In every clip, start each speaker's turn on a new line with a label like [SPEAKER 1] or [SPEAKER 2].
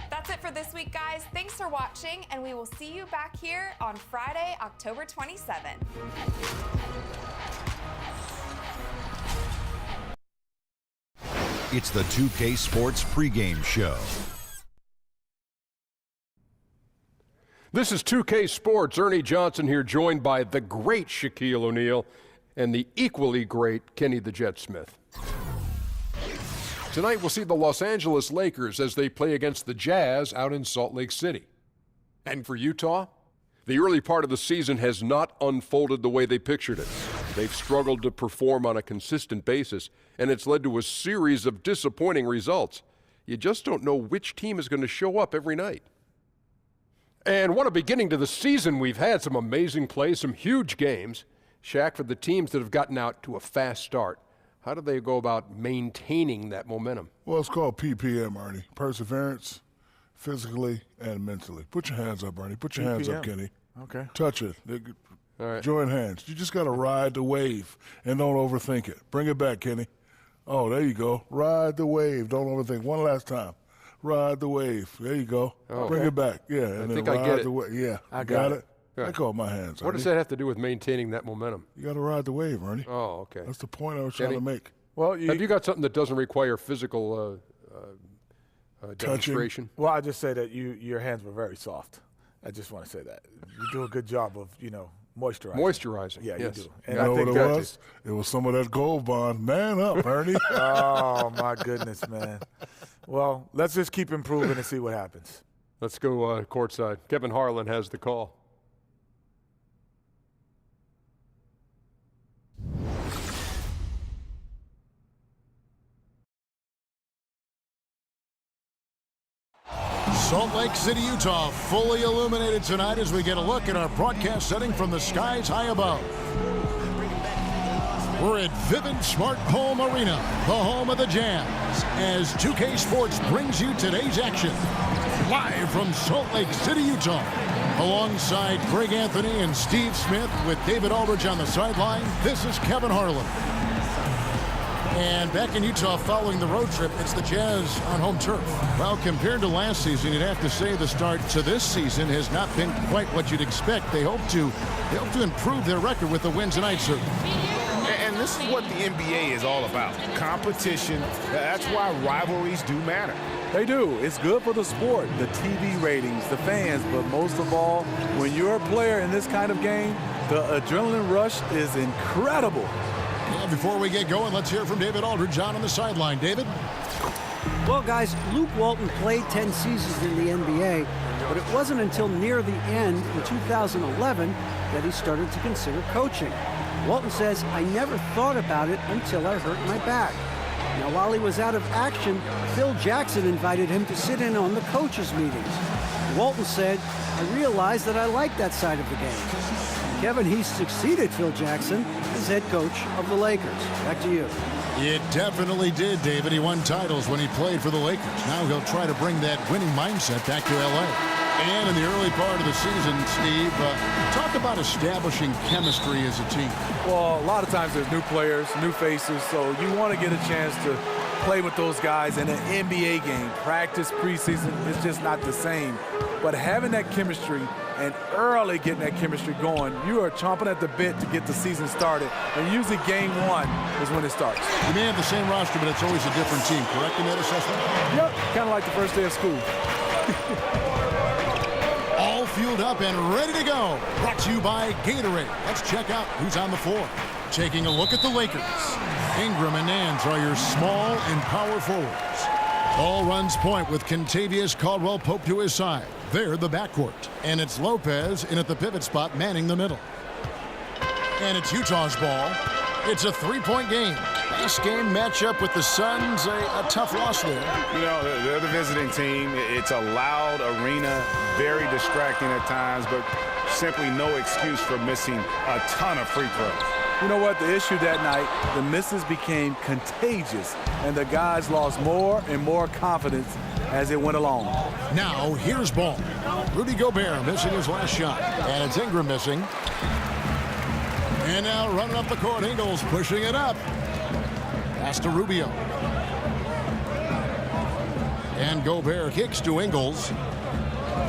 [SPEAKER 1] That's it for this week, guys. Thanks for watching, and we will see you back here on Friday, October 27th.
[SPEAKER 2] It's the 2K Sports pregame show.
[SPEAKER 3] This is 2K Sports. Ernie Johnson here, joined by the great Shaquille O'Neal and the equally great Kenny the Jet Smith. Tonight we'll see the Los Angeles Lakers as they play against the Jazz out in Salt Lake City. And for Utah, the early part of the season has not unfolded the way they pictured it. They've struggled to perform on a consistent basis, and it's led to a series of disappointing results. You just don't know which team is going to show up every night. And what a beginning to the season we've had. Some amazing plays, some huge games. Shaq, for the teams that have gotten out to a fast start, how do they go about maintaining that momentum?
[SPEAKER 4] Well, it's called PPM, Ernie. Perseverance, physically and mentally. Put your hands up, Ernie. Put your hands up, Kenny.
[SPEAKER 5] Okay.
[SPEAKER 4] Touch it.
[SPEAKER 3] All right.
[SPEAKER 4] Join hands. You just got to ride the wave and don't overthink it. Bring it back, Kenny. Oh, there you go. Ride the wave. Don't overthink. One last time. Ride the wave. There you go.
[SPEAKER 3] Oh,
[SPEAKER 4] Bring it back. Yeah.
[SPEAKER 3] I
[SPEAKER 4] And
[SPEAKER 3] think
[SPEAKER 4] then
[SPEAKER 3] I get
[SPEAKER 4] ride
[SPEAKER 3] it.
[SPEAKER 4] Yeah.
[SPEAKER 5] I got it.
[SPEAKER 4] I call my hands.
[SPEAKER 3] What
[SPEAKER 4] Ernie.
[SPEAKER 3] does that have to do with maintaining that momentum?
[SPEAKER 4] You got to ride the wave, Ernie.
[SPEAKER 3] Oh, okay.
[SPEAKER 4] That's the point I was trying
[SPEAKER 3] Kenny?
[SPEAKER 4] to make.
[SPEAKER 5] Well,
[SPEAKER 3] Have you got something that doesn't require physical demonstration?
[SPEAKER 5] Well, I just say that your hands were very soft. I just want to say that. You do a good job of, moisturizing.
[SPEAKER 3] Moisturizing.
[SPEAKER 5] Yeah,
[SPEAKER 3] yes.
[SPEAKER 5] you do.
[SPEAKER 4] You know what it was? It was some of that Gold Bond. Man up, Ernie.
[SPEAKER 5] Oh, my goodness, man. Well, let's just keep improving and see what happens.
[SPEAKER 3] Let's go courtside. Kevin Harlan has the call.
[SPEAKER 6] Salt Lake City, Utah, fully illuminated tonight as we get a look at our broadcast setting from the skies high above. We're at Vivint Smart Home Arena, the home of the Jazz, as 2K Sports brings you today's action. Live from Salt Lake City, Utah, alongside Greg Anthony and Steve Smith with David Aldridge on the sideline, this is Kevin Harlan. And back in Utah following the road trip, it's the Jazz on home turf. Well, compared to last season, you'd have to say the start to this season has not been quite what you'd expect. They hope to improve their record with the win tonight, sir.
[SPEAKER 7] And this is what the NBA is all about. Competition. That's why rivalries do matter.
[SPEAKER 8] They do. It's good for the sport, the TV ratings, the fans, but most of all, when you're a player in this kind of game, the adrenaline rush is incredible.
[SPEAKER 6] Well, before we get going, let's hear from David Aldridge on the sideline. David?
[SPEAKER 9] Well, guys, Luke Walton played 10 seasons in the NBA, but it wasn't until near the end in 2011 that he started to consider coaching. Walton says, "I never thought about it until I hurt my back." Now, while he was out of action, Phil Jackson invited him to sit in on the coaches' meetings. Walton said, "I realized that I like that side of the game." Kevin, he succeeded Phil Jackson as head coach of the Lakers. Back to you.
[SPEAKER 6] It definitely did, David. He won titles when he played for the Lakers. Now he'll try to bring that winning mindset back to L.A. And in the early part of the season, Steve, talk about establishing chemistry as a team.
[SPEAKER 8] Well, a lot of times there's new players, new faces, so you want to get a chance to play with those guys in an NBA game. Practice, preseason, it's just not the same. But having that chemistry and early getting that chemistry going, you are chomping at the bit to get the season started. And usually game one is when it starts.
[SPEAKER 6] You may have the same roster, but it's always a different team, correct in that assessment?
[SPEAKER 8] Yep, kind of like the first day of school.
[SPEAKER 6] All fueled up and ready to go. Brought to you by Gatorade. Let's check out who's on the floor. Taking a look at the Lakers. Ingram and Nance are your small and power forwards. Ball runs point with Kentavious Caldwell-Pope to his side. They're the backcourt. And it's Lopez in at the pivot spot manning the middle. And it's Utah's ball. It's a three-point game. Last game matchup with the Suns, a tough loss there.
[SPEAKER 7] You know, they're the visiting team. It's a loud arena, very distracting at times, but simply no excuse for missing a ton of free throws.
[SPEAKER 8] You know what? The issue that night, the misses became contagious, and the guys lost more and more confidence as it went along.
[SPEAKER 6] Now, here's ball. Rudy Gobert missing his last shot, and it's Ingram missing. And now running up the court, Ingles pushing it up. Pass to Rubio. And Gobert kicks to Ingles.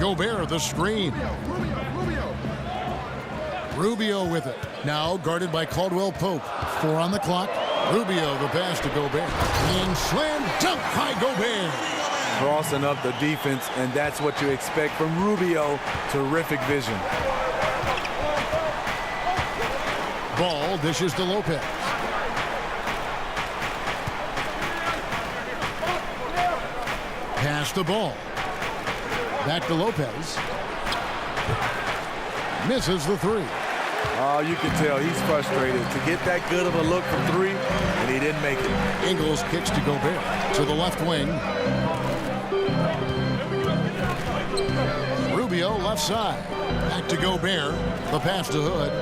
[SPEAKER 6] Gobert the screen. Rubio with it. Now guarded by Caldwell Pope. 4 on the clock. Rubio the pass to Gobert. And slam dunk by Gobert.
[SPEAKER 8] Crossing up the defense, and that's what you expect from Rubio. Terrific vision.
[SPEAKER 6] Ball dishes to Lopez. Pass the ball. Back to Lopez. Misses the 3.
[SPEAKER 8] Oh, you can tell he's frustrated to get that good of a look from 3, and he didn't make it.
[SPEAKER 6] Ingles kicks to Gobert. To the left wing. Rubio left side. Back to Gobert. The pass to Hood.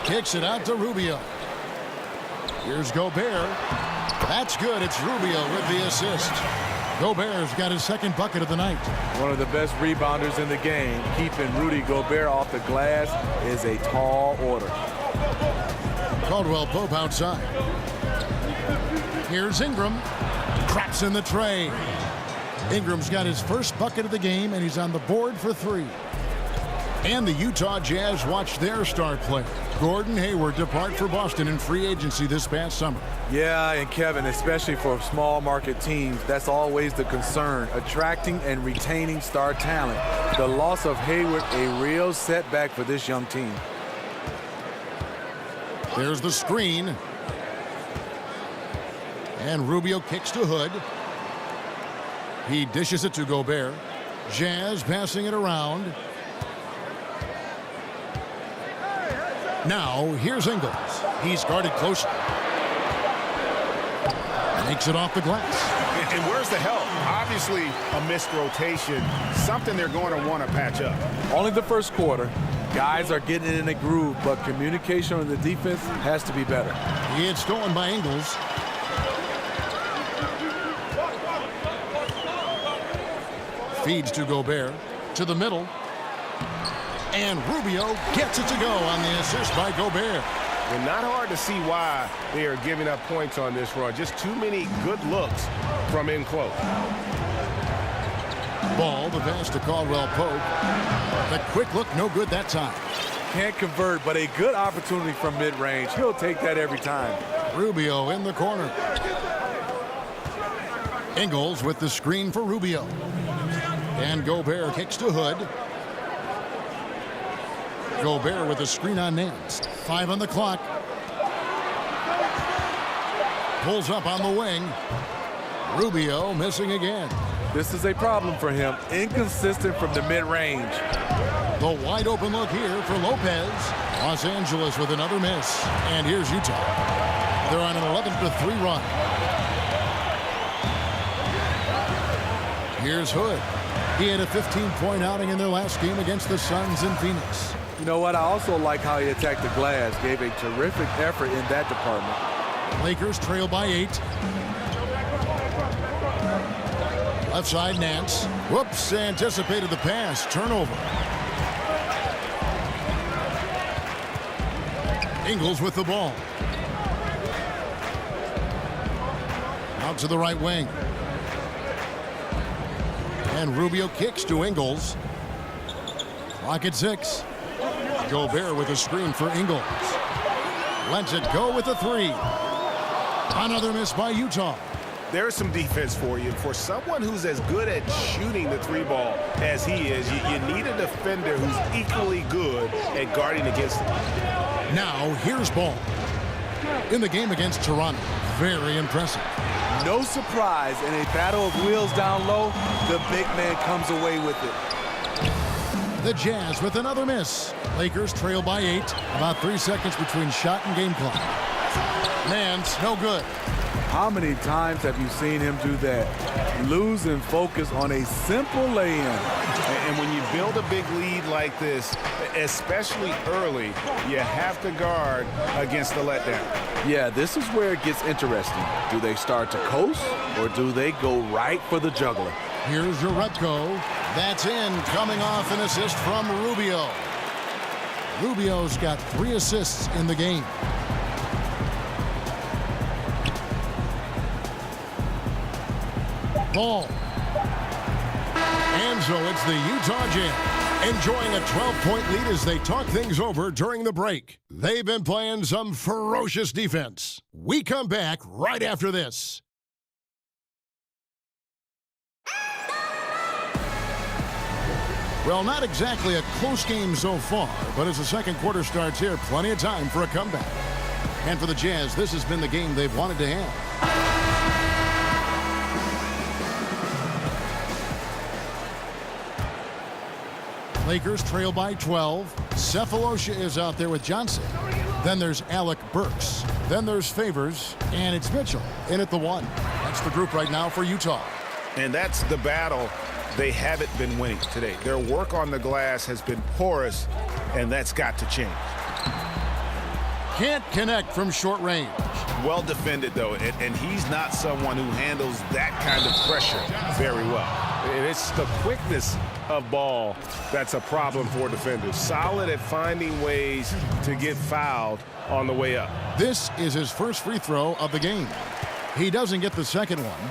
[SPEAKER 6] Kicks it out to Rubio. Here's Gobert. That's good. It's Rubio with the assist. Gobert's got his second bucket of the night.
[SPEAKER 8] One of the best rebounders in the game. Keeping Rudy Gobert off the glass is a tall order.
[SPEAKER 6] Caldwell Pope outside. Here's Ingram. Craps in the tray. Ingram's got his first bucket of the game, and he's on the board for 3. And the Utah Jazz watch their star player, Gordon Hayward, depart for Boston in free agency this past summer.
[SPEAKER 8] Yeah, and Kevin, especially for small market teams, that's always the concern, attracting and retaining star talent. The loss of Hayward, a real setback for this young team.
[SPEAKER 6] There's the screen. And Rubio kicks to Hood. He dishes it to Gobert. Jazz passing it around. Now, here's Ingles. He's guarded close. Makes it off the glass.
[SPEAKER 7] And where's the help? Obviously, a missed rotation, something they're going to want to patch up.
[SPEAKER 8] Only the first quarter. Guys are getting in a groove, but communication on the defense has to be better.
[SPEAKER 6] It's stolen by Ingles. Feeds to Gobert. To the middle. And Rubio gets it to go on the assist by Gobert.
[SPEAKER 7] And not hard to see why they are giving up points on this run. Just too many good looks from in close.
[SPEAKER 6] Ball, the pass to Caldwell Pope. The quick look, no good that time.
[SPEAKER 8] Can't convert, but a good opportunity from mid-range. He'll take that every time.
[SPEAKER 6] Rubio in the corner. Ingles with the screen for Rubio. And Gobert kicks to Hood. Gobert with a screen on Nance. 5 on the clock. Pulls up on the wing. Rubio missing again.
[SPEAKER 8] This is a problem for him. Inconsistent from the mid-range.
[SPEAKER 6] The wide open look here for Lopez. Los Angeles with another miss. And here's Utah. They're on an 11-3 run. Here's Hood. He had a 15-point outing in their last game against the Suns in Phoenix.
[SPEAKER 8] You know what? I also like how he attacked the glass. Gave a terrific effort in that department.
[SPEAKER 6] Lakers trail by 8. Left side, Nance. Whoops, anticipated the pass. Turnover. Ingles with the ball. Out to the right wing. And Rubio kicks to Ingles. Clock at 6. Gobert with a screen for Ingles. Lets it go with a 3. Another miss by Utah.
[SPEAKER 7] There's some defense for you. For someone who's as good at shooting the 3-ball as he is, you need a defender who's equally good at guarding against him.
[SPEAKER 6] Now, here's Ball. In the game against Toronto. Very impressive.
[SPEAKER 8] No surprise, in a battle of wheels down low, the big man comes away with it.
[SPEAKER 6] The Jazz with another miss. Lakers trail by 8. About 3 seconds between shot and game clock. Nance, no good.
[SPEAKER 8] How many times have you seen him do that? Losing focus on a simple lay-in.
[SPEAKER 7] And when you build a big lead like this, especially early, you have to guard against the letdown.
[SPEAKER 8] Yeah, this is where it gets interesting. Do they start to coast, or do they go right for the juggler?
[SPEAKER 6] Here's Jerebko. That's in, coming off an assist from Rubio. Rubio's got 3 assists in the game. Ball. And so it's the Utah Jazz enjoying a 12-point lead as they talk things over during the break. They've been playing some ferocious defense. We come back right after this. Well, not exactly a close game so far, but as the second quarter starts here, plenty of time for a comeback. And for the Jazz, this has been the game they've wanted to have. Lakers trail by 12. Sefolosha is out there with Johnson. Then there's Alec Burks. Then there's Favors, and it's Mitchell in at the 1. That's the group right now for Utah.
[SPEAKER 7] And that's the battle they haven't been winning today. Their work on the glass has been porous, and that's got to change.
[SPEAKER 6] Can't connect from short range.
[SPEAKER 7] Well defended, though, and he's not someone who handles that kind of pressure very well. And it's the quickness of ball that's a problem for defenders. Solid at finding ways to get fouled on the way up.
[SPEAKER 6] This is his first free throw of the game. He doesn't get the second one.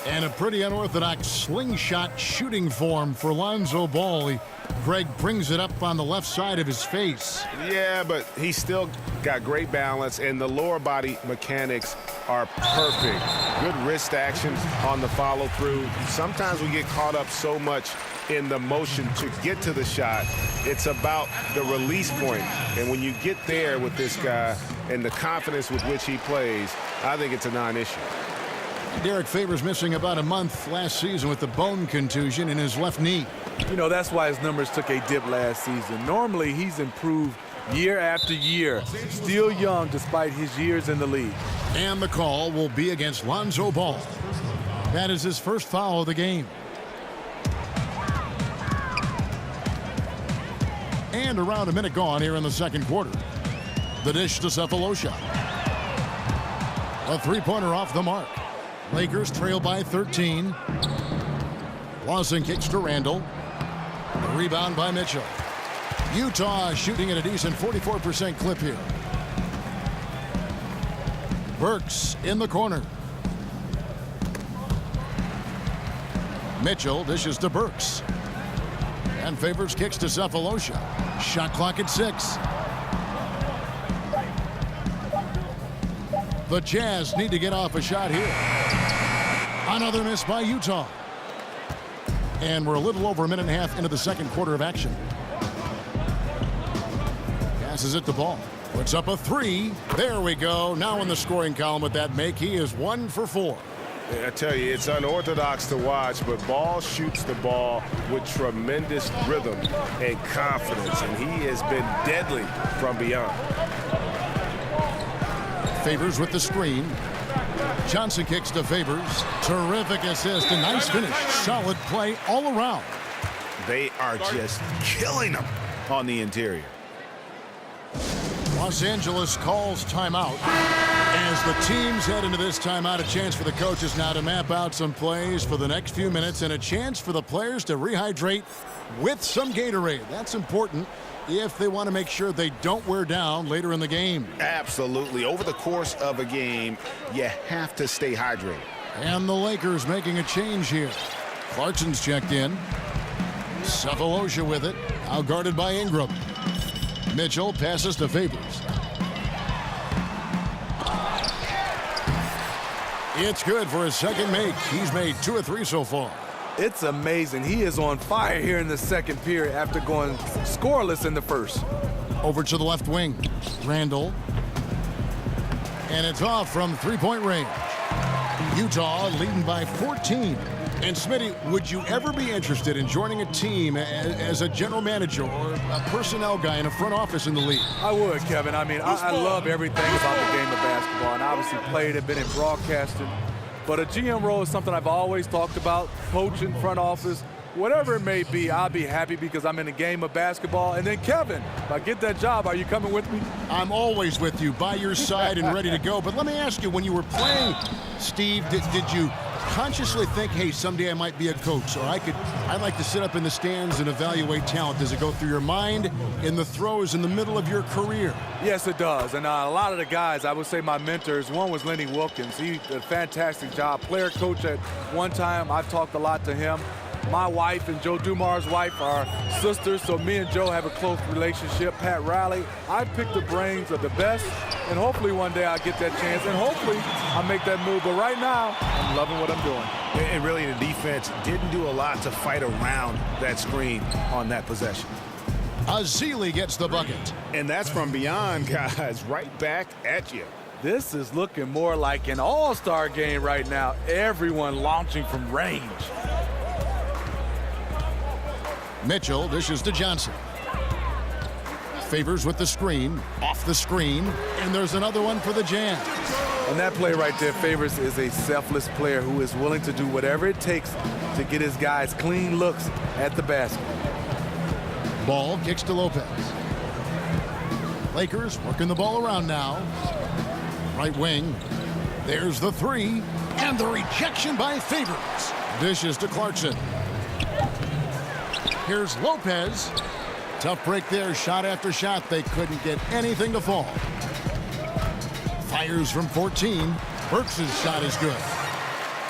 [SPEAKER 6] And a pretty unorthodox slingshot shooting form for Lonzo Ball. Greg brings it up on the left side of his face.
[SPEAKER 7] Yeah, but he's still got great balance, and the lower body mechanics are perfect. Good wrist actions on the follow-through. Sometimes we get caught up so much in the motion to get to the shot. It's about the release point. And when you get there with this guy and the confidence with which he plays, I think it's a non-issue.
[SPEAKER 6] Derek Favors missing about a month last season with the bone contusion in his left knee.
[SPEAKER 8] You know, that's why his numbers took a dip last season. Normally, he's improved year after year. Still young despite his years in the league.
[SPEAKER 6] And the call will be against Lonzo Ball. That is his first foul of the game. And around a minute gone here in the second quarter. The dish to Sefolosha. A three-pointer off the mark. Lakers trail by 13. Lawson kicks to Randall. A rebound by Mitchell. Utah shooting at a decent 44% clip here. Burks in the corner. Mitchell dishes to Burks. And Favors kicks to Sefolosha. Shot clock at 6. The Jazz need to get off a shot here. Another miss by Utah. And we're a little over a minute and a half into the second quarter of action. Passes it to Ball. Puts up a 3. There we go. Now in the scoring column with that make, he is 1 for 4.
[SPEAKER 7] I tell you, it's unorthodox to watch, but Ball shoots the ball with tremendous rhythm and confidence, and he has been deadly from beyond.
[SPEAKER 6] Favors with the screen. Johnson kicks to Favors. Terrific assist, a nice finish. Solid play all around.
[SPEAKER 7] They are just killing them on the interior.
[SPEAKER 6] Los Angeles calls timeout. As the teams head into this timeout, a chance for the coaches now to map out some plays for the next few minutes and a chance for the players to rehydrate with some Gatorade. That's important if they want to make sure they don't wear down later in the game.
[SPEAKER 7] Absolutely. Over the course of a game, you have to stay hydrated.
[SPEAKER 6] And the Lakers making a change here. Clarkson's checked in. Sefolosha with it. Out guarded by Ingram. Mitchell passes to Favors. It's good for his second make. He's made 2 or 3 so far.
[SPEAKER 8] It's amazing. He is on fire here in the second period after going scoreless in the first.
[SPEAKER 6] Over to the left wing. Randall. And it's off from three-point range. Utah leading by 14. And Smitty, would you ever be interested in joining a team as a general manager or a personnel guy in a front office in the league?
[SPEAKER 8] I would, Kevin. I mean, I love everything about the game of basketball, and obviously played and been in broadcasting. But a GM role is something I've always talked about, coaching, front office, whatever it may be. I'll be happy because I'm in the game of basketball. And then, Kevin, if I get that job, are you coming with me?
[SPEAKER 6] I'm always with you, by your side and ready to go. But let me ask you, when you were playing, Steve, did you consciously think, hey, someday I might be a coach, or I'd like to sit up in the stands and evaluate talent? Does it go through your mind in the throws in the middle of your career?
[SPEAKER 8] Yes, it does. And a lot of the guys, I would say my mentors, one was Lenny Wilkins. He did a fantastic job. Player coach at one time. I've talked a lot to him. My wife and Joe Dumar's wife are sisters, so me and Joe have a close relationship. Pat Riley, I pick the brains of the best, and hopefully one day I'll get that chance, and hopefully I'll make that move. But right now, I'm loving what I'm doing.
[SPEAKER 7] And really, the defense didn't do a lot to fight around that screen on that possession.
[SPEAKER 6] Azili gets the bucket.
[SPEAKER 7] And that's from beyond, guys, right back at you.
[SPEAKER 8] This is looking more like an all-star game right now. Everyone launching from range.
[SPEAKER 6] Mitchell dishes to Johnson. Favors with the screen, off the screen, and there's another one for the Jazz.
[SPEAKER 8] And that play right there, Favors is a selfless player who is willing to do whatever it takes to get his guys clean looks at the basket.
[SPEAKER 6] Ball kicks to Lopez. Lakers working the ball around now. Right wing. There's the three, and the rejection by Favors. Dishes to Clarkson. Here's Lopez. Tough break there, shot after shot. They couldn't get anything to fall. Fires from 14. Burks' shot is good.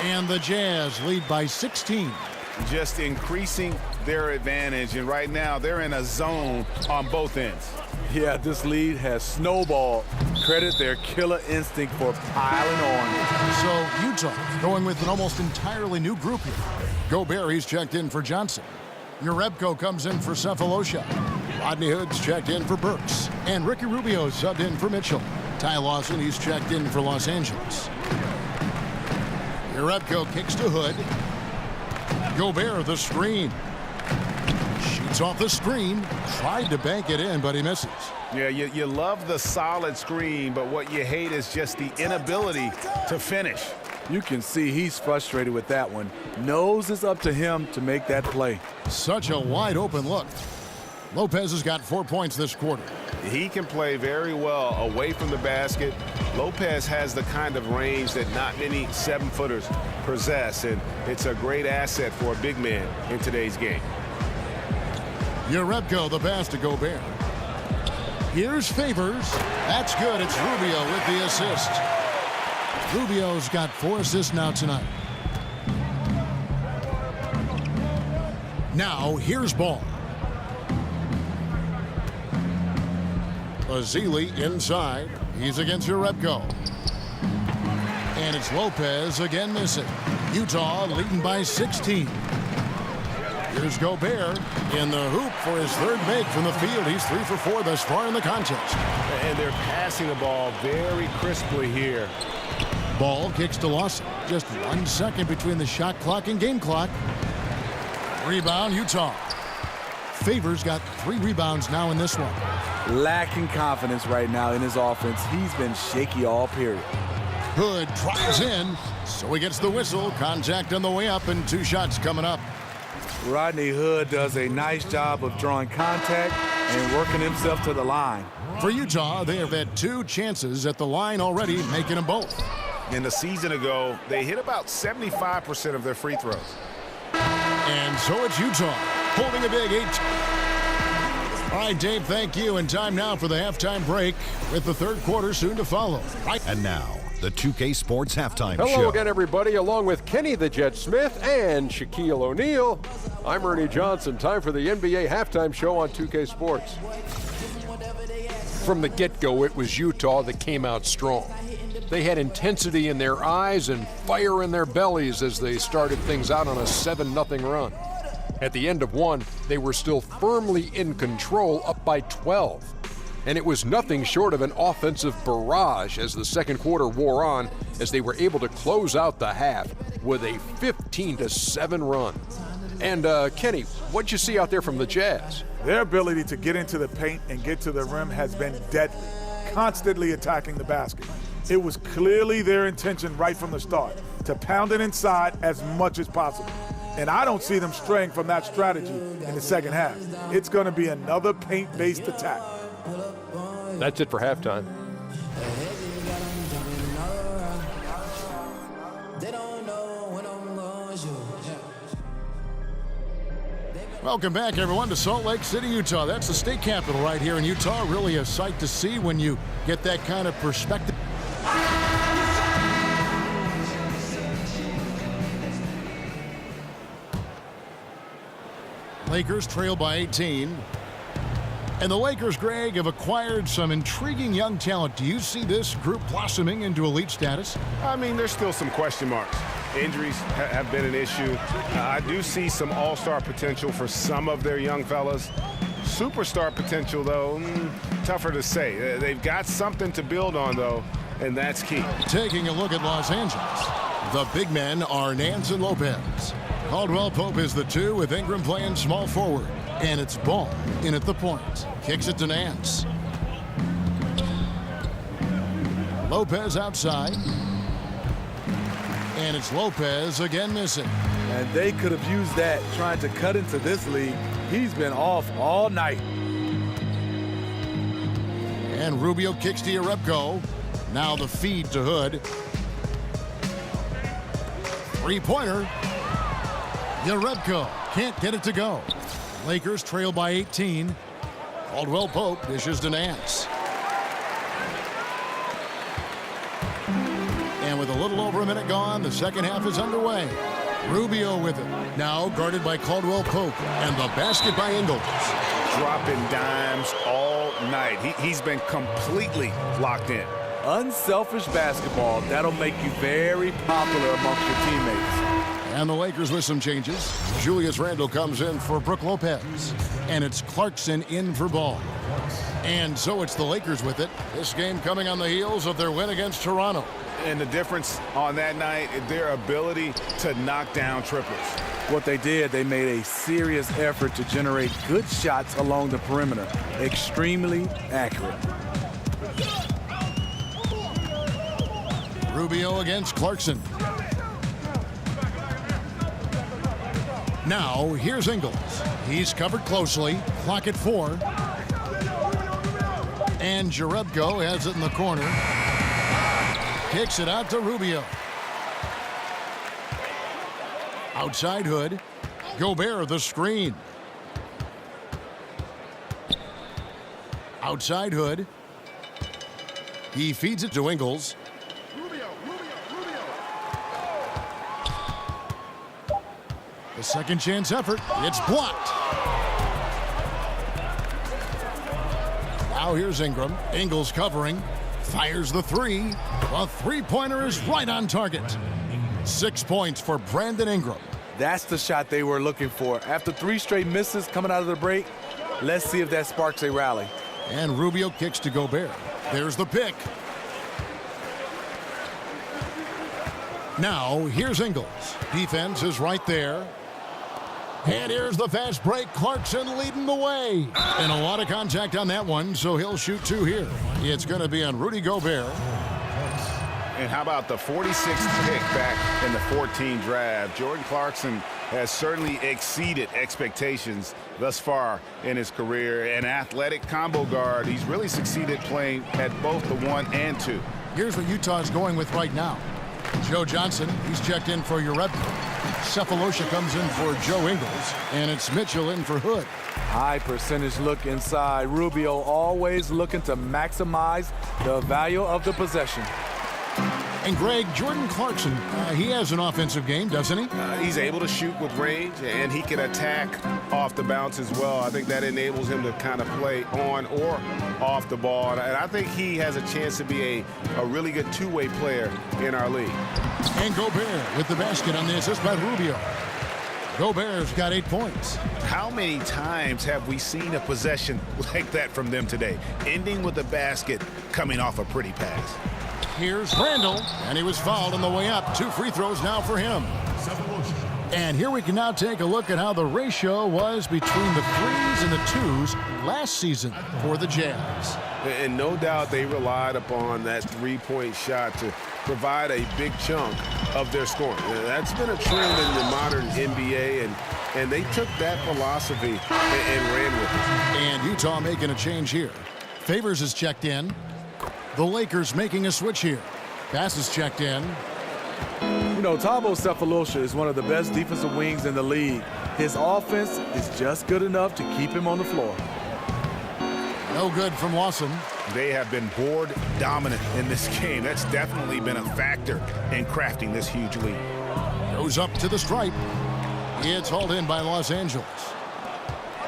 [SPEAKER 6] And the Jazz lead by 16.
[SPEAKER 7] Just increasing their advantage, and right now they're in a zone on both ends.
[SPEAKER 8] Yeah, this lead has snowballed. Credit their killer instinct for piling on.
[SPEAKER 6] So Utah going with an almost entirely new group here. Gobert, he's checked in for Johnson. Jerebko comes in for Cephalosha. Rodney Hood's checked in for Burks. And Ricky Rubio subbed in for Mitchell. Ty Lawson, he's checked in for Los Angeles. Jerebko kicks to Hood. Gobert, the screen. Shoots off the screen. Tried to bank it in, but he misses.
[SPEAKER 7] Yeah, you love the solid screen, but what you hate is just the inability to finish.
[SPEAKER 8] You can see he's frustrated with that one. Knows it's up to him to make that play.
[SPEAKER 6] Such a wide open look. Lopez has got 4 points this quarter.
[SPEAKER 7] He can play very well away from the basket. Lopez has the kind of range that not many 7-footers possess, and it's a great asset for a big man in today's game.
[SPEAKER 6] Jerebko, the pass to Gobert. Here's Favors. That's good. It's Rubio with the assist. Rubio's got 4 assists now tonight. Now, here's Ball. Azili inside. He's against Jerebko. And it's Lopez again missing. Utah leading by 16. Here's Gobert in the hoop for his third make from the field. He's 3 for 4 thus far in the contest.
[SPEAKER 7] And they're passing the ball very crisply here.
[SPEAKER 6] Ball kicks to Lawson. Just 1 second between the shot clock and game clock. Rebound, Utah. Favors got 3 rebounds now in this one.
[SPEAKER 8] Lacking confidence right now in his offense. He's been shaky all period.
[SPEAKER 6] Hood drives in, so he gets the whistle. Contact on the way up, and 2 shots coming up.
[SPEAKER 8] Rodney Hood does a nice job of drawing contact and working himself to the line.
[SPEAKER 6] For Utah, they have had 2 chances at the line already, making them both.
[SPEAKER 7] In the season ago, they hit about 75% of their free throws.
[SPEAKER 6] And so it's Utah, holding a big 8. All right, Dave, thank you. And time now for the halftime break with the third quarter soon to follow.
[SPEAKER 2] And now, the 2K Sports Halftime Show.
[SPEAKER 3] Hello again, everybody. Along with Kenny the Jet Smith and Shaquille O'Neal, I'm Ernie Johnson. Time for the NBA Halftime Show on 2K Sports. From the get-go, it was Utah that came out strong. They had intensity in their eyes and fire in their bellies as they started things out on a 7-0 run. At the end of one, they were still firmly in control, up by 12. And it was nothing short of an offensive barrage as the second quarter wore on, as they were able to close out the half with a 15-7 run. And Kenny, what'd you see out there from the Jazz?
[SPEAKER 5] Their ability to get into the paint and get to the rim has been deadly, constantly attacking the basket. It was clearly their intention right from the start to pound it inside as much as possible. And I don't see them straying from that strategy in the second half. It's going to be another paint-based attack.
[SPEAKER 3] That's it for halftime.
[SPEAKER 6] Welcome back, everyone, to Salt Lake City, Utah. That's the state capital right here in Utah. Really a sight to see when you get that kind of perspective. Lakers trail by 18. And the Lakers, Greg, have acquired some intriguing young talent. Do you see this group blossoming into elite status?
[SPEAKER 7] I mean, there's still some question marks. Injuries have been an issue. I do see some all-star potential for some of their young fellas. Superstar potential, though, tougher to say. They've got something to build on, though, and that's key.
[SPEAKER 6] Taking a look at Los Angeles, the big men are Nance and Lopez. Caldwell Pope is the 2 with Ingram playing small forward. And it's Ball in at the point. Kicks it to Nance. Lopez outside. And it's Lopez again missing.
[SPEAKER 8] And they could have used that trying to cut into this league. He's been off all night.
[SPEAKER 6] And Rubio kicks to Jerebko. Now the feed to Hood. Three-pointer. Jerebko can't get it to go. Lakers trail by 18. Caldwell Pope dishes to Nance. And with a little over a minute gone, the second half is underway. Rubio with it. Now guarded by Caldwell Pope. And the basket by Ingles.
[SPEAKER 7] Dropping dimes all night. He's been completely locked in.
[SPEAKER 8] Unselfish basketball. That'll make you very popular amongst your teammates.
[SPEAKER 6] And the Lakers with some changes. Julius Randle comes in for Brook Lopez. And it's Clarkson in for Ball. And so it's the Lakers with it. This game coming on the heels of their win against Toronto.
[SPEAKER 7] And the difference on that night, their ability to knock down triples.
[SPEAKER 8] What they did, they made a serious effort to generate good shots along the perimeter. Extremely accurate.
[SPEAKER 6] Rubio against Clarkson. Now, here's Ingles. He's covered closely. Clock at 4. And Jerebko has it in the corner. Kicks it out to Rubio. Outside Hood. Gobert the screen. Outside Hood. He feeds it to Ingles. The second chance effort. It's blocked. Now here's Ingram. Ingles covering. Fires the 3. The three-pointer is right on target. 6 points for Brandon Ingram.
[SPEAKER 8] That's the shot they were looking for. After 3 straight misses coming out of the break, let's see if that sparks a rally.
[SPEAKER 6] And Rubio kicks to Gobert. There's the pick. Now here's Ingles. Defense is right there. And here's the fast break. Clarkson leading the way. And a lot of contact on that one, so he'll shoot 2 here. It's going to be on Rudy Gobert.
[SPEAKER 7] And how about the 46th pick back in the 14 draft? Jordan Clarkson has certainly exceeded expectations thus far in his career. An athletic combo guard. He's really succeeded playing at both the 1 and 2.
[SPEAKER 6] Here's what Utah's going with right now. Joe Johnson, he's checked in for Jerebko. Cephalosha comes in for Joe Ingles, and it's Mitchell in for Hood.
[SPEAKER 8] High percentage look inside. Rubio always looking to maximize the value of the possession.
[SPEAKER 6] And Greg, Jordan Clarkson, he has an offensive game, doesn't he?
[SPEAKER 7] He's able to shoot with range, and he can attack off the bounce as well. I think that enables him to kind of play on or off the ball. And I think he has a chance to be a really good two-way player in our league.
[SPEAKER 6] And Gobert with the basket on the assist by Rubio. Gobert's got 8 points.
[SPEAKER 7] How many times have we seen a possession like that from them today, ending with a basket coming off a pretty pass?
[SPEAKER 6] Here's Randle, and he was fouled on the way up. 2 free throws now for him. And here we can now take a look at how the ratio was between the 3s and the 2s last season for the Jazz.
[SPEAKER 7] And no doubt they relied upon that three-point shot to provide a big chunk of their scoring. That's been a trend in the modern NBA, and they took that philosophy and ran with it.
[SPEAKER 6] And Utah making a change here. Favors is checked in. The Lakers making a switch here. Pass is checked in.
[SPEAKER 8] You know, Thabo Cephalosha is one of the best defensive wings in the league. His offense is just good enough to keep him on the floor.
[SPEAKER 6] No good from Lawson.
[SPEAKER 7] They have been board dominant in this game. That's definitely been a factor in crafting this huge lead.
[SPEAKER 6] Goes up to the stripe. It's hauled in by Los Angeles.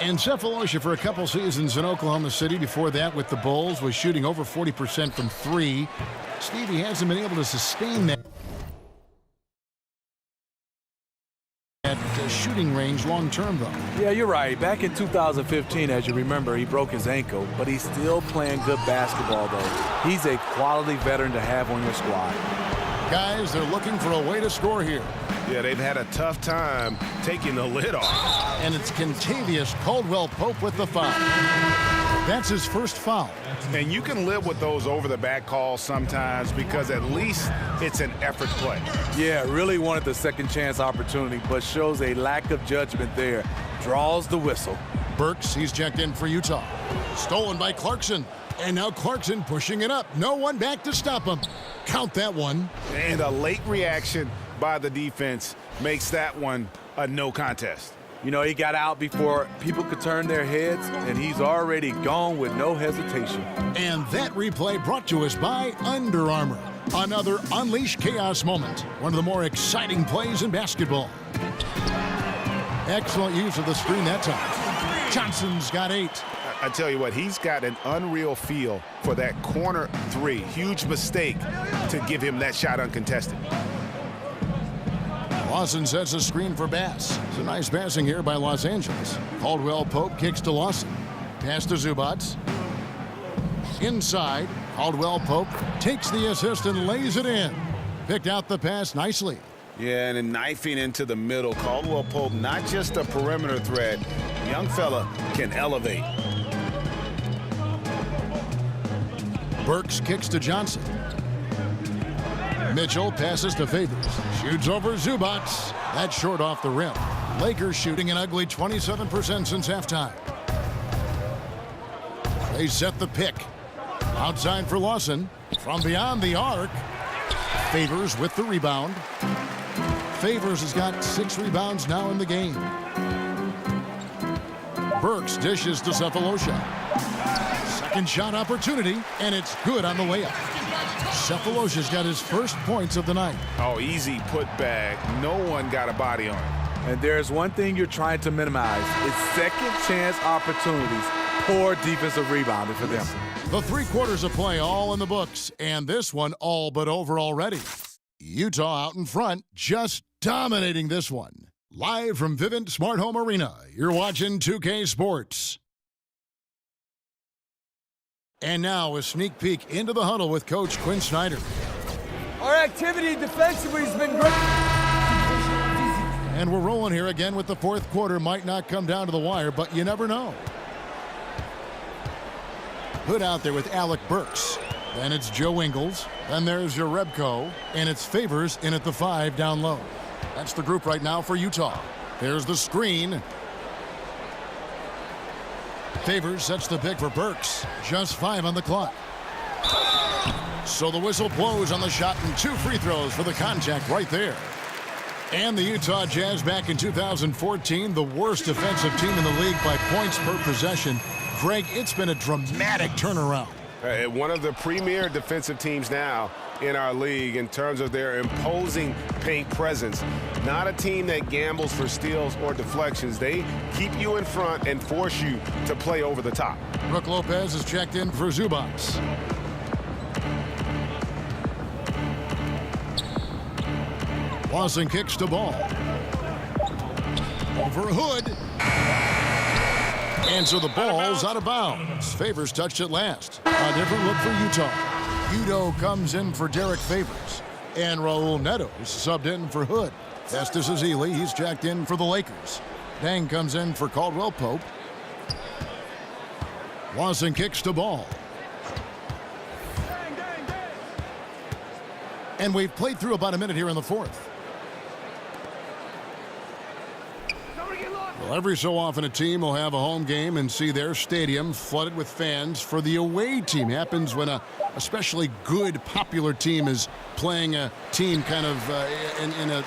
[SPEAKER 6] And Cephalosha, for a couple seasons in Oklahoma City, before that with the Bulls, was shooting over 40% from three. Stevie hasn't been able to sustain that shooting range long term, though.
[SPEAKER 8] Yeah, you're right. Back in 2015, as you remember, he broke his ankle, but he's still playing good basketball, though. He's a quality veteran to have on your squad.
[SPEAKER 6] Guys, they're looking for a way to score here.
[SPEAKER 7] Yeah, they've had a tough time taking the lid off.
[SPEAKER 6] And it's Kentavious Caldwell-Pope with the foul. That's his first foul.
[SPEAKER 7] And you can live with those over-the-back calls sometimes because at least it's an effort play.
[SPEAKER 8] Yeah, really wanted the second chance opportunity, but shows a lack of judgment there. Draws the whistle.
[SPEAKER 6] Burks, he's checked in for Utah. Stolen by Clarkson. And now Clarkson pushing it up. No one back to stop him. Count that one.
[SPEAKER 7] And a late reaction by the defense makes that one a no contest.
[SPEAKER 8] You know, he got out before people could turn their heads, and he's already gone with no hesitation.
[SPEAKER 6] And that replay brought to us by Under Armour. Another Unleash Chaos moment. One of the more exciting plays in basketball. Excellent use of the screen that time. Johnson's got 8.
[SPEAKER 7] I tell you what, he's got an unreal feel for that corner three. Huge mistake to give him that shot uncontested.
[SPEAKER 6] Lawson sets a screen for Bass. It's a nice passing here by Los Angeles. Caldwell-Pope kicks to Lawson. Pass to Zubats. Inside, Caldwell-Pope takes the assist and lays it in. Picked out the pass nicely.
[SPEAKER 7] Yeah, and then knifing into the middle. Caldwell-Pope, not just a perimeter threat. Young fella can elevate.
[SPEAKER 6] Burks kicks to Johnson. Mitchell passes to Favors. Shoots over Zubats. That's short off the rim. Lakers shooting an ugly 27% since halftime. They set the pick. Outside for Lawson. From beyond the arc. Favors with the rebound. Favors has got 6 rebounds now in the game. Burks dishes to Cephalosha. Second shot opportunity, and it's good on the layup. Cephalosha's got his first points of the night.
[SPEAKER 7] Oh, easy putback. No one got a body on it.
[SPEAKER 8] And there's one thing you're trying to minimize. It's second chance opportunities. Poor defensive rebounding for them.
[SPEAKER 6] The 3 quarters of play all in the books, and this one all but over already. Utah out in front, just dominating this one. Live from Vivint Smart Home Arena, you're watching 2K Sports. And now a sneak peek into the huddle with Coach Quinn Snyder.
[SPEAKER 10] Our activity defensively has been great.
[SPEAKER 6] And we're rolling here again with the 4th quarter. Might not come down to the wire, but you never know. Hood out there with Alec Burks. Then it's Joe Ingles. Then there's Jerebko. And it's Favors in at the 5 down low. That's the group right now for Utah. There's the screen. Favors sets the pick for Burks. Just 5 on the clock. So the whistle blows on the shot and 2 free throws for the contact right there. And the Utah Jazz back in 2014, the worst defensive team in the league by points per possession. Greg, it's been a dramatic turnaround.
[SPEAKER 7] One of the premier defensive teams now in our league in terms of their imposing paint presence. Not a team that gambles for steals or deflections. They keep you in front and force you to play over the top.
[SPEAKER 6] Brook Lopez is checked in for Zubats. Lawson kicks to ball. Over Hood. And so the ball's out of bounds. Favors touched it last. A different look for Utah. Udo comes in for Derek Favors. And Raul Neto is subbed in for Hood. Estes Ezeli, he's jacked in for the Lakers. Dang comes in for Caldwell-Pope. Lawson kicks to ball. And we've played through about a minute here in the 4th. Well, every so often a team will have a home game and see their stadium flooded with fans for the away team. Happens when a especially good, popular team is playing a team kind of in a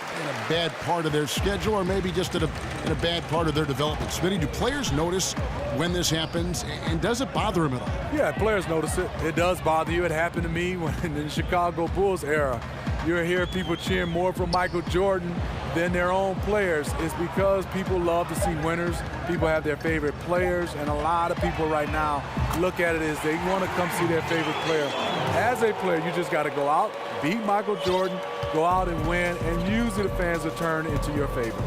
[SPEAKER 6] bad part of their schedule, or maybe just in a bad part of their development. Smitty, do players notice when this happens, and does it bother them at all?
[SPEAKER 8] Yeah, players notice it. It does bother you. It happened to me when in the Chicago Bulls era. You hear people cheering more for Michael Jordan than their own players. It's because people love to see winners. People have their favorite players, and a lot of people right now look at it as they want to come see their favorite player. As a player, you just got to go out, beat Michael Jordan, go out and win, and usually the fans will turn into your favor.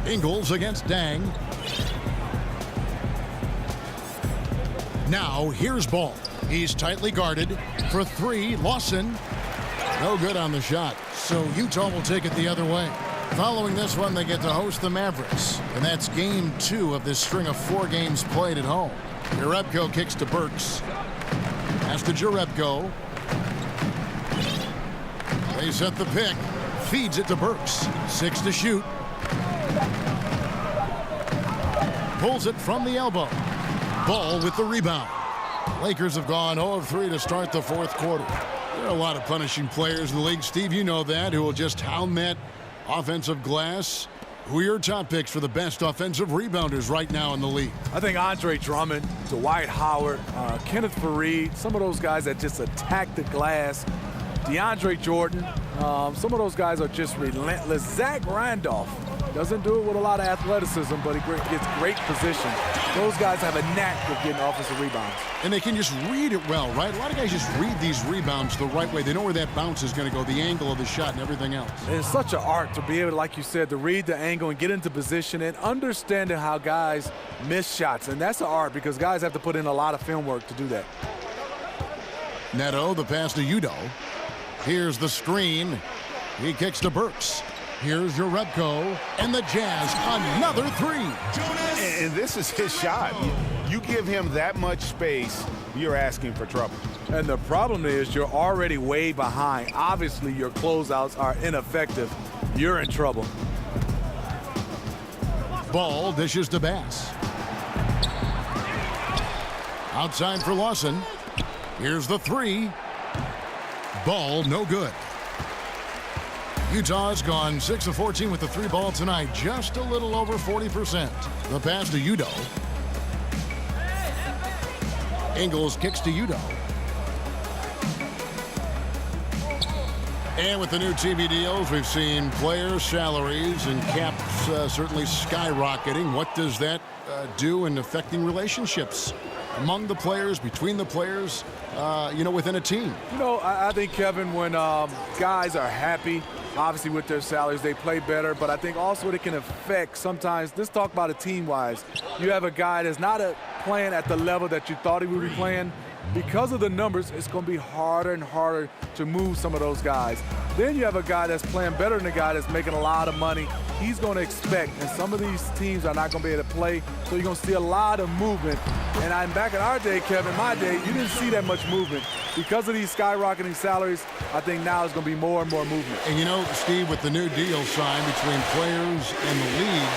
[SPEAKER 6] Ingles against Dang. Now here's Ball. He's tightly guarded for three. Lawson, no good on the shot. So Utah will take it the other way. Following this one, they get to host the Mavericks. And that's game 2 of this string of 4 games played at home. Jerebko kicks to Burks. Pass to Jerebko. They set the pick. Feeds it to Burks. 6 to shoot. Pulls it from the elbow. Ball with the rebound. Lakers have gone 0 of 3 to start the fourth quarter. There are a lot of punishing players in the league, Steve. You know that, who will just hound that offensive glass. Who are your top picks for the best offensive rebounders right now in the league?
[SPEAKER 8] I think Andre Drummond, Dwight Howard, Kenneth Faried, some of those guys that just attack the glass. DeAndre Jordan, some of those guys are just relentless. Zach Randolph doesn't do it with a lot of athleticism, but he gets great position. Those guys have a knack of getting offensive rebounds.
[SPEAKER 6] And they can just read it well, right? A lot of guys just read these rebounds the right way. They know where that bounce is going to go, the angle of the shot and everything else.
[SPEAKER 8] It's such an art to be able, like you said, to read the angle and get into position and understanding how guys miss shots. And that's an art because guys have to put in a lot of film work to do that.
[SPEAKER 6] Neto, the pass to Udo. Here's the screen. He kicks to Burks. Here's Jerebko, and the Jazz another 3.
[SPEAKER 7] And this is his shot. You give him that much space, you're asking for trouble.
[SPEAKER 8] And the problem is you're already way behind. Obviously, your closeouts are ineffective. You're in trouble.
[SPEAKER 6] Ball dishes to Bass. Outside for Lawson. Here's the 3. Ball no good. Utah's gone 6 of 14 with the 3 ball tonight, just a little over 40%. The pass to Udo. Ingles kicks to Udo. And with the new TV deals, we've seen players' salaries and caps certainly skyrocketing. What does that do in affecting relationships among the players, between the players, within a team?
[SPEAKER 8] I think, Kevin, when guys are happy, obviously with their salaries, they play better, but I think also it can affect sometimes. Let's talk about it team-wise. You have a guy that's not playing at the level that you thought he would be playing. Because of the numbers, it's going to be harder and harder to move some of those guys. Then you have a guy that's playing better than a guy that's making a lot of money. He's going to expect, and some of these teams are not going to be able to play, so you're going to see a lot of movement. And back in our day, Kevin, my day, you didn't see that much movement. Because of these skyrocketing salaries, I think now it's going to be more and more movement.
[SPEAKER 6] And Steve, with the new deal signed between players and the league,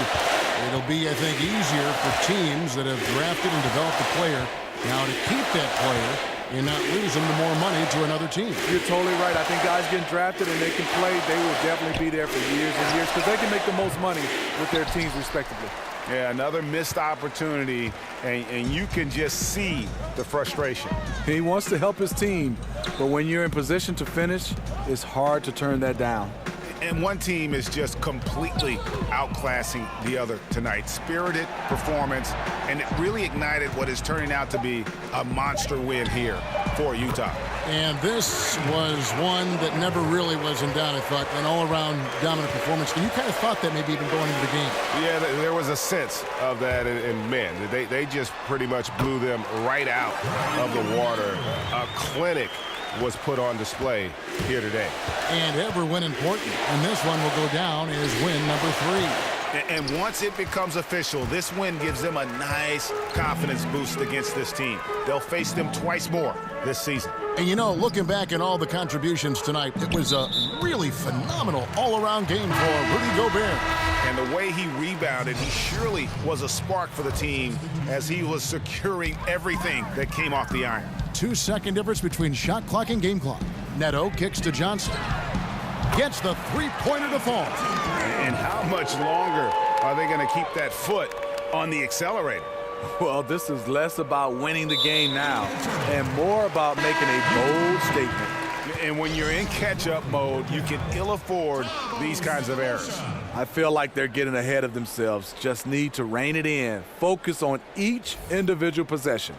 [SPEAKER 6] it'll be, I think, easier for teams that have drafted and developed a player now to keep that player and not lose them to more money to another team.
[SPEAKER 8] You're totally right. I think guys getting drafted and they can play, they will definitely be there for years and years because they can make the most money with their teams respectively.
[SPEAKER 7] Yeah, another missed opportunity, and you can just see the frustration.
[SPEAKER 8] He wants to help his team, but when you're in position to finish, it's hard to turn that down.
[SPEAKER 7] And one team is just completely outclassing the other tonight. Spirited performance, and it really ignited what is turning out to be a monster win here for Utah.
[SPEAKER 6] And this was one that never really was in doubt, I thought, an all-around dominant performance. And you kind of thought that maybe even going into the game.
[SPEAKER 7] Yeah, there was a sense of that, and man, they just pretty much blew them right out of the water. A clinic was put on display here today.
[SPEAKER 6] And every win important, and this one will go down as win number 3.
[SPEAKER 7] And once it becomes official, this win gives them a nice confidence boost against this team. They'll face them twice more this season.
[SPEAKER 6] And you know, looking back at all the contributions tonight, it was a really phenomenal all-around game for Rudy Gobert.
[SPEAKER 7] And the way he rebounded, he surely was a spark for the team as he was securing everything that came off the iron.
[SPEAKER 6] 2-second difference between shot clock and game clock. Neto kicks to Johnson. Gets the three-pointer to fall.
[SPEAKER 7] And how much longer are they going to keep that foot on the accelerator?
[SPEAKER 8] Well, this is less about winning the game now and more about making a bold statement.
[SPEAKER 7] And when you're in catch-up mode, you can ill afford these kinds of errors.
[SPEAKER 8] I feel like they're getting ahead of themselves. Just need to rein it in. Focus on each individual possession.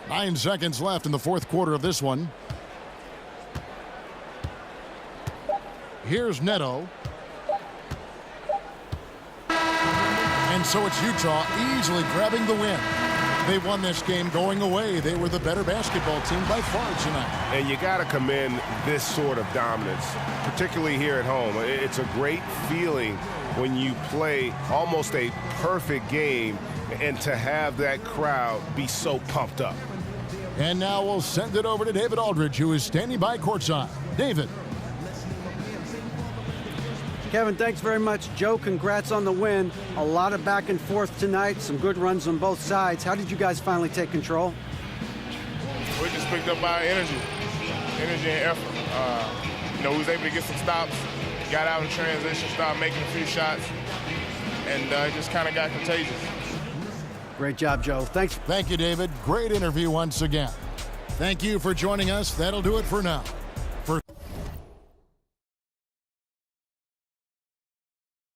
[SPEAKER 6] Nine seconds left in the fourth quarter of this one. Here's Neto. And so it's Utah easily grabbing the win. They won this game going away. They were the better basketball team by far tonight.
[SPEAKER 7] And you got to commend this sort of dominance, particularly here at home. It's a great feeling when you play almost a perfect game and to have that crowd be so pumped up.
[SPEAKER 6] And now we'll send it over to David Aldridge, who is standing by courtside. David.
[SPEAKER 9] Kevin, thanks very much. Joe, congrats on the win. A lot of back and forth tonight, some good runs on both sides. How did you guys finally take control?
[SPEAKER 11] We just picked up our energy and effort. We was able to get some stops, got out in transition, started making a few shots, and it just kind of got contagious.
[SPEAKER 9] Great job, Joe. Thanks.
[SPEAKER 6] Thank you, David. Great interview once again. Thank you for joining us. That'll do it for now.